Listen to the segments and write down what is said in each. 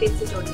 Campaign से जुड़ने।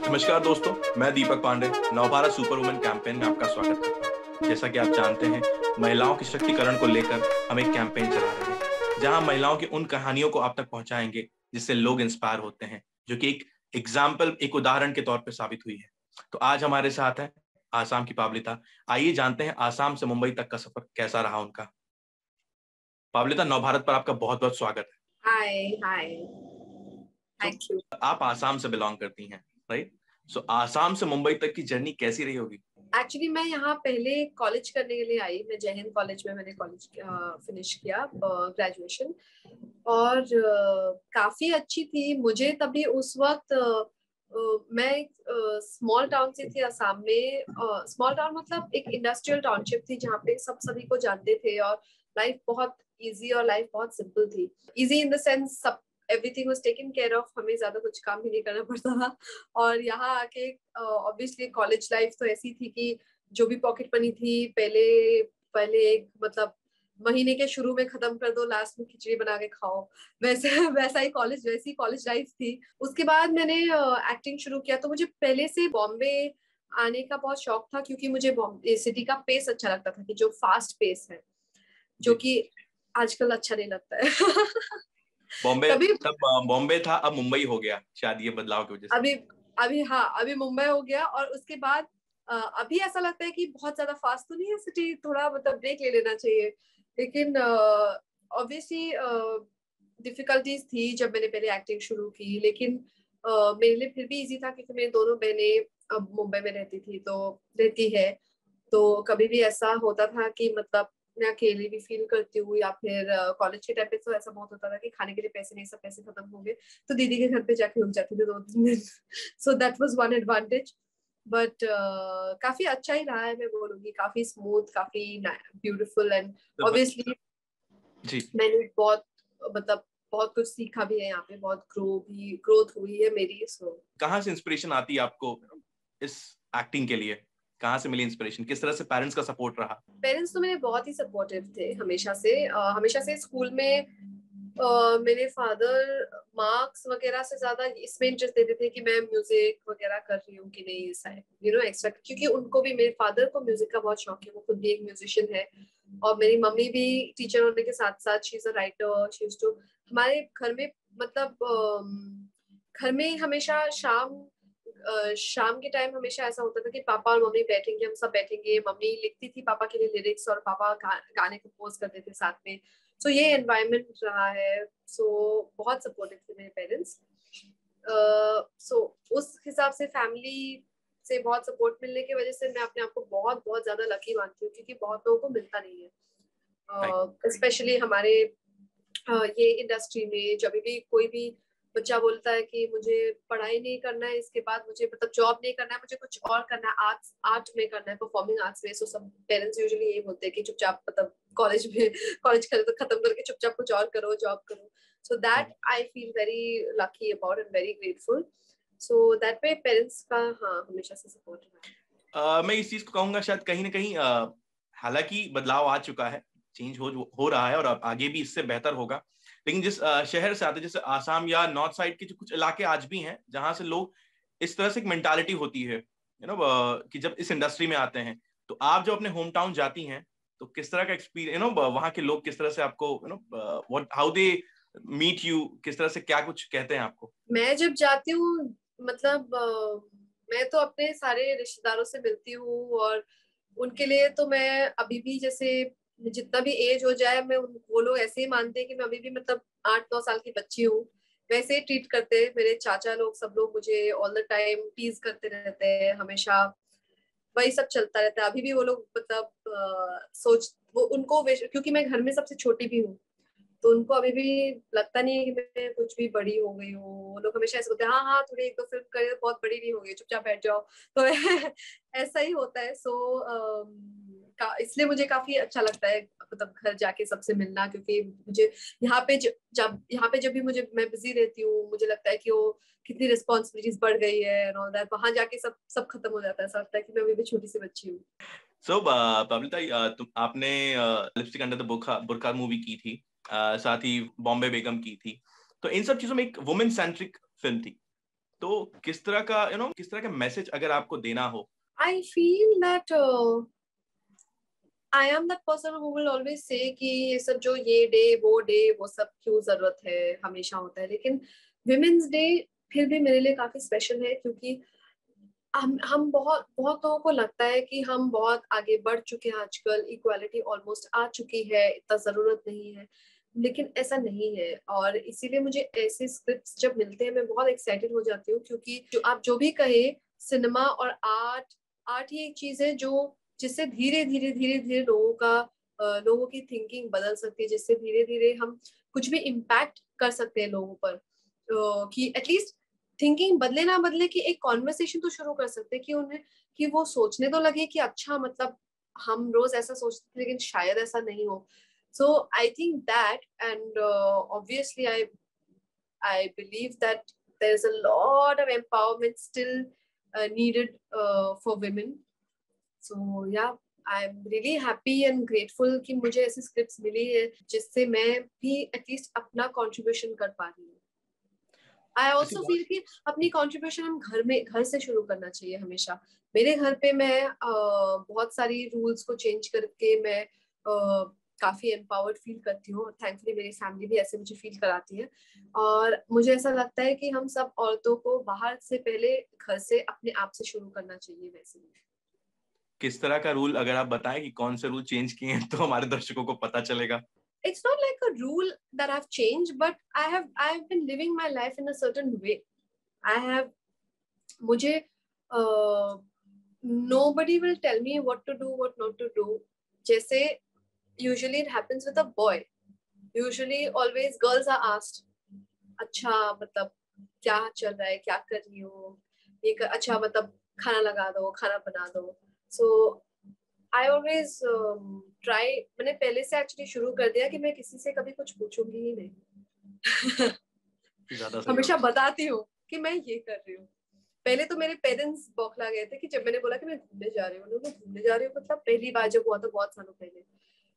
नमस्कार दोस्तों, मैं Deepak Pandey Navbharat super women campaign में आपका स्वागत करता हूं। जैसा कि आप जानते हैं, महिलाओं के सशक्तिकरण को लेकर हम एक कैंपेन चला रहे हैं, जहां महिलाओं की उन कहानियों को आप तक पहुंचाएंगे जिससे लोग इंस्पायर होते हैं, जो कि एक एग्जाम्पल, एक उदाहरण के तौर पर साबित हुई है। तो आज हमारे साथ है आसाम की पाब्लिता। आइए जानते हैं आसाम से मुंबई तक का सफर कैसा रहा उनका। पाब्लिता, नवभारत पर आपका बहुत बहुत स्वागत है। हाय हाय, थैंक यू। आप आसाम से बिलोंग करती हैं, राइट? सो आसाम से मुंबई तक की जर्नी कैसी रही होगी? एक्चुअली मैं यहाँ पहले कॉलेज करने के लिए आई। मैं जय हिंद कॉलेज में मैंने कॉलेज फिनिश किया, ग्रेजुएशन। और काफी अच्छी थी मुझे तभी उस वक्त। मैं एक स्मॉल टाउन से थी असम में। स्मॉल टाउन मतलब एक इंडस्ट्रियल टाउनशिप थी जहाँ पे सब सभी को जानते थे, और लाइफ बहुत इजी और लाइफ बहुत सिंपल थी। इजी इन द सेंस सब everything was taken care of, हमें ज्यादा कुछ काम भी नहीं करना पड़ता था। और यहाँ आके ऑब्वियसली कॉलेज लाइफ तो ऐसी थी कि जो भी पॉकेट मनी थी पहले पहले एक मतलब महीने के शुरू में खत्म कर दो, लास्ट में खिचड़ी बना के खाओ। वैसे वैसी कॉलेज लाइफ थी। उसके बाद मैंने एक्टिंग शुरू किया। तो मुझे पहले से बॉम्बे आने का बहुत शौक था, क्योंकि मुझे बॉम्बे सिटी का पेस अच्छा लगता था, कि जो फास्ट पेस है, जो कि आजकल अच्छा नहीं लगता है। बॉम्बे तभी तब बॉम्बे था, अब मुंबई हो गया शायद ये बदलाव की वजह से। अभी अभी हाँ, अभी मुंबई हो गया। और उसके बाद अभी ऐसा लगता है कि बहुत ज्यादा फास्ट तो नहीं है सिटी, थोड़ा मतलब ब्रेक ले लेना चाहिए। लेकिन ऑब्वियसली डिफिकल्टीज थी जब मैंने पहले एक्टिंग शुरू की, लेकिन मेरे लिए फिर भी इजी था, क्योंकि मेरी दोनों बहनें अब मुंबई में रहती है। तो कभी भी ऐसा होता था कि मतलब मैं अकेली भी फील करती हूँ, या फिर कॉलेज के टाइम पे तो ऐसा बहुत होता था कि खाने के लिए पैसे नहीं, सब पैसे खत्म हो गए तो दीदी के घर पे जाके रुक जाती थी 2-3 दिन। So that was one advantage. But काफी अच्छा ही रहा है, मैं बोलूंगी। काफी स्मूथ, काफी ब्यूटीफुल। एंड ऑब्वियसली जी, मैंने बहुत मतलब बहुत कुछ सीखा भी है यहाँ पे, बहुत ग्रोथ हुई है मेरी। सो कहाँ से इंस्पिरेशन आती है आपको इस एक्टिंग के लिए? कहाँ से मिली इंस्पिरेशन? किस तरह से पेरेंट्स का सपोर्ट रहा? पेरेंट्स तो मेरे बहुत ही सपोर्टिव थे हमेशा से स्कूल में। मेरे फादर मार्क्स वगैरह से ज्यादा इसमें इंटरेस्ट देते थे कि मैं म्यूजिक वगैरह कर रही हूँ कि नहीं, एक्स्ट्रा। क्योंकि उनको भी, मेरे फादर को म्यूजिक का बहुत शौक है, वो खुद भी एक म्यूजिशियन है। और मेरी मम्मी भी टीचर होने के साथ साथ she is a writer. She is to हमारे घर में मतलब घर में हमेशा शाम के टाइम हमेशा ऐसा होता था कि पापा और मम्मी बैठेंगे, हम सब बैठेंगे। मम्मी लिखती थी पापा के लिए लिरिक्स, और पापा गाने कंपोज करते थे साथ में। सो ये एनवायरनमेंट रहा है। सो बहुत सपोर्टिव थे मेरे पेरेंट्स। सो उस हिसाब से फैमिली से बहुत सपोर्ट मिलने की वजह से मैं अपने आप को बहुत बहुत ज्यादा लकी मानती हूँ, क्योंकि बहुत लोगों को मिलता नहीं है। स्पेशली हमारे ये इंडस्ट्री में जब भी कोई भी बच्चा बोलता है कि मुझे पढ़ाई नहीं करना है, इसके बाद मुझे मतलब जॉब नहीं करना है, मुझे कुछ और करना है, आर्ट में करना है, परफॉर्मिंग आर्ट्स में। सो सब पेरेंट्स यूजुअली यही बोलते हैं कि चुपचाप मतलब कॉलेज खत्म करके चुपचाप कुछ और करो, जॉब करो। So that I feel very lucky about and very grateful. So that way parents का हाँ हमेशा से सपोर्ट रहा। मैं इस चीज को कहूंगा, शायद कहीं ना कहीं हालांकि बदलाव आ चुका है, चेंज हो रहा है और अब आगे भी इससे बेहतर होगा। लेकिन जिस शहर से आते, जैसे आसाम या नॉर्थ साइड के जो कुछ इलाके आज भी हैं जहां से लोग इस तरह से एक मेंटालिटी होती है कि जब इस इंडस्ट्री में आते हैं, तो आप जब अपने होम टाउन जाती हैं तो किस तरह का एक्सपीरियंस, वहाँ के लोग किस तरह से आपको what how they meet you, किस तरह से क्या कुछ कहते हैं आपको? मैं जब जाती हूँ मतलब मैं तो अपने सारे रिश्तेदारों से मिलती हूँ, और उनके लिए तो मैं अभी भी, जैसे जितना भी एज हो जाए, वो लोग ऐसे ही मानते हैं कि मैं अभी भी मतलब 8-9 साल की बच्ची हूँ। वैसे ही ट्रीट करते हैं मेरे चाचा लोग, सब लोग मुझे ऑल द टाइम टीज करते रहते हैं हमेशा। वही सब चलता रहता है अभी भी। वो लोग मतलब क्योंकि मैं घर में सबसे छोटी भी हूँ, तो उनको अभी भी लगता नहीं है कि मैं कुछ भी बड़ी हो गई हूँ। वो लोग हमेशा ऐसे बोलते हैं, हाँ हाँ थोड़ी 1-2 फिल्म करे, बहुत बड़ी नहीं हो गई, चुपचाप बैठ जाओ। तो ऐसा ही होता है। इसलिए मुझे काफी अच्छा लगता है मतलब घर जाके सबसे मिलना, क्योंकि मुझे जब भी मैं बिजी रहती हूँ, मुझे लगता है कि वो कितनी रिस्पॉन्सिबिलिटीज बढ़ गई है एंड ऑल दैट। वहां जाके सब खत्म हो जाता है, ऐसा लगता है कि मैं अभी भी छोटी सी बच्ची हूँ। सो पब्लिता, तुम आपने लिपस्टिक अंडर द बुरखा मूवी की थी, साथ ही बॉम्बे बेगम की थी। तो इन सब चीजों में एक वुमेन सेंट्रिक फिल्म थी। तो किस तरह का किस तरह का मैसेज अगर आपको देना हो? I feel that I am that person who will always say कि ये सब जो ये डे वो सब क्यों जरूरत है, हमेशा होता है। लेकिन विमेन्स डे फिर भी मेरे लिए काफी स्पेशल है, क्योंकि हम बहुत बहुत लोगों को लगता है कि हम बहुत आगे बढ़ चुके हैं, आजकल इक्वालिटी ऑलमोस्ट आ चुकी है, इतना जरूरत नहीं है। लेकिन ऐसा नहीं है, और इसीलिए मुझे ऐसे स्क्रिप्ट्स जब मिलते हैं मैं बहुत एक्साइटेड हो जाती हूँ, क्योंकि आप जो भी कहे, सिनेमा और आर्ट ही एक चीज है जो जिससे धीरे धीरे धीरे धीरे लोगों की थिंकिंग बदल सकती है, जिससे धीरे धीरे हम कुछ भी इम्पैक्ट कर सकते हैं लोगों पर, कि एटलीस्ट थिंकिंग बदले ना बदले कि एक कॉन्वर्सेशन तो शुरू कर सकते हैं, कि वो सोचने तो लगे कि अच्छा, मतलब हम रोज ऐसा सोचते थे लेकिन शायद ऐसा नहीं हो। So I think that, and obviously I believe that there's a lot of empowerment still needed for women. So yeah, I'm really happy and grateful कि मुझे ऐसी स्क्रिप्ट्स मिली है जिससे मैं भी एटलीस्ट अपना कंट्रीब्यूशन कर पा रही हूँ। I also feel कि अपनी कंट्रीब्यूशन हम घर से शुरू करना चाहिए हमेशा। मेरे घर पे मैं बहुत सारी रूल्स को चेंज करके मैं काफी एम्पावर्ड फील करती हूँ। थैंकफुली मेरी फैमिली भी ऐसे मुझे फील कराती है, और मुझे ऐसा लगता है कि हम सब औरतों को बाहर से पहले घर से अपने आप से शुरू करना चाहिए। वैसे ही किस तरह का रूल अगर आप बताएं कि कौन से रूल चेंज किए हैं तो हमारे दर्शकों को पता चलेगा। It's not like a rule that I've changed, but I've been living my life in a certain way. मुझे nobody will tell me what to do, what not to do. जैसे usually it happens with a boy. Usually always girls are asked, अच्छा मतलब क्या चल रहा है, क्या कर रही हो, अच्छा मतलब खाना लगा दो, खाना बना दो। So I always try, मैंने पहले से एक्चुअली शुरू कर दिया कि मैं किसी से कभी कुछ पूछूंगी ही नहीं। हमेशा बताती हूँ कि मैं ये कर रही हूँ। पहले तो मेरे पेरेंट्स बौखला गए थे कि जब मैंने बोला कि मैं घूमने जा रही हूँ, घूमने जा रही हूँ मतलब पहली बार जब हुआ था बहुत सालों पहले।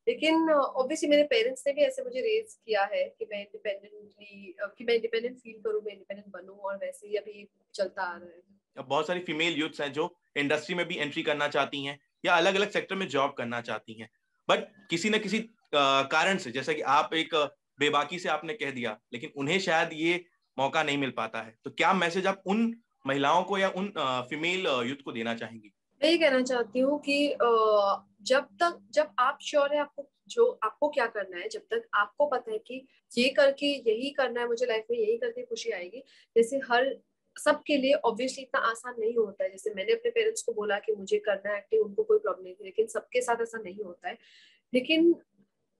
लेकिन ऑब्वियसली मेरे पेरेंट्स ने भी ऐसे मुझे रेज किया है कि मैं इंडिपेंडेंट फील करूँ, मैं इंडिपेंडेंट बनूं, और वैसे ही अभी चलता आ रहा है। बहुत सारी फीमेल यूथ्स हैं जो इंडस्ट्री में भी एंट्री करना चाहती हैं या अलग अलग सेक्टर में जॉब करना चाहती हैं, बट किसी न किसी कारण से, जैसा कि आप एक बेबाकी से आपने कह दिया, लेकिन उन्हें शायद ये मौका नहीं मिल पाता है। तो क्या मैसेज आप उन महिलाओं को या उन फीमेल यूथ को देना चाहेंगी? मैं ये कहना चाहती हूँ कि जब आप श्योर है आपको क्या करना है, जब तक आपको पता है कि ये करके यही करना है, मुझे लाइफ में यही करके खुशी आएगी। जैसे हर सबके लिए ऑब्वियसली इतना आसान नहीं होता है। जैसे मैंने अपने पेरेंट्स को बोला कि मुझे करना है एक्टिंग, उनको कोई प्रॉब्लम नहीं थी, लेकिन सबके साथ ऐसा नहीं होता है। लेकिन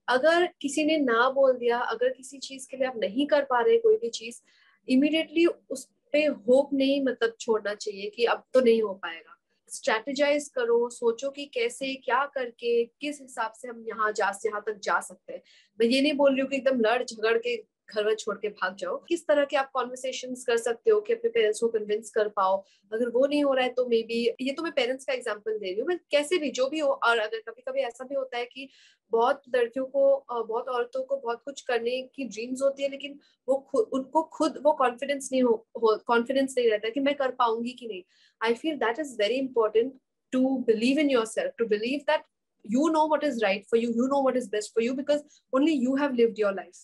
अगर किसी ने ना बोल दिया, अगर किसी चीज के लिए आप नहीं कर पा रहे कोई भी चीज, इमीडिएटली उस पे होप नहीं मतलब छोड़ना चाहिए कि अब तो नहीं हो पाएगा। स्ट्रेटेजाइज करो, सोचो कि कैसे क्या करके किस हिसाब से हम यहाँ तक जा सकते हैं। मैं ये नहीं बोल रही हूँ कि एकदम लड़ झगड़ के घर छोड़ के भाग जाओ। किस तरह के आप कॉन्वर्सेशंस कर सकते हो कि अपने पेरेंट्स को कन्विंस कर पाओ। अगर वो नहीं हो रहा है तो मे बी, ये तो मैं पेरेंट्स का एग्जांपल दे रही हूँ, मैं कैसे भी जो भी हो। और अगर कभी कभी ऐसा भी होता है कि बहुत लड़कियों को, बहुत औरतों को बहुत कुछ करने की ड्रीम्स होती है, लेकिन उनको खुद वो कॉन्फिडेंस नहीं रहता कि मैं कर पाऊंगी कि नहीं। I feel that is very important, to believe in yourself, to believe that you know what is right for you, you know what is best for you, because only you have lived your life.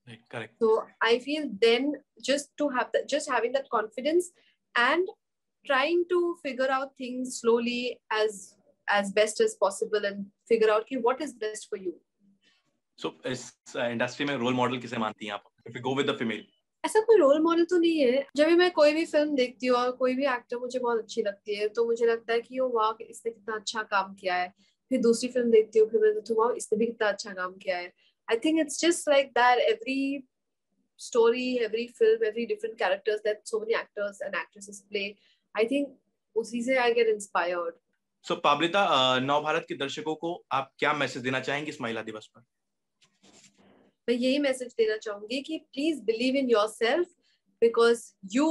Right, correct. So I feel then just having that confidence and trying to figure out things slowly as best as possible and figure out what is best for you. So इस industry में role model किसे मानती हैं आप? If we go with the female, ऐसा कोई role model तो नहीं है। जब भी मैं कोई भी फिल्म देखती हूँ और कोई भी एक्टर मुझे बहुत अच्छी लगती है तो मुझे लगता है कि वाह, इसने कितना अच्छा काम किया है। फिर दूसरी फिल्म देखती हूँ, फिर मैं देखती हूँ वाह, इसने भी कितना अच्छा काम किया है। I think it's just like that, every story, every film, every different characters that so many actors and actresses play, I think उसी से आई गेट इंस्पायर्ड। सो पाब्लिता, नव भारत के दर्शकों को आप क्या मैसेज देना चाहेंगे इस महिला दिवस पर? मैं यही मैसेज देना चाहूंगी कि please believe in yourself, because you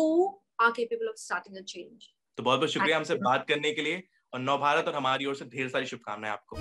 are capable of starting a change. तो बहुत बहुत शुक्रिया हमसे बात करने के लिए, और नव भारत और हमारी ओर से ढेर सारी शुभकामनाएं आपको।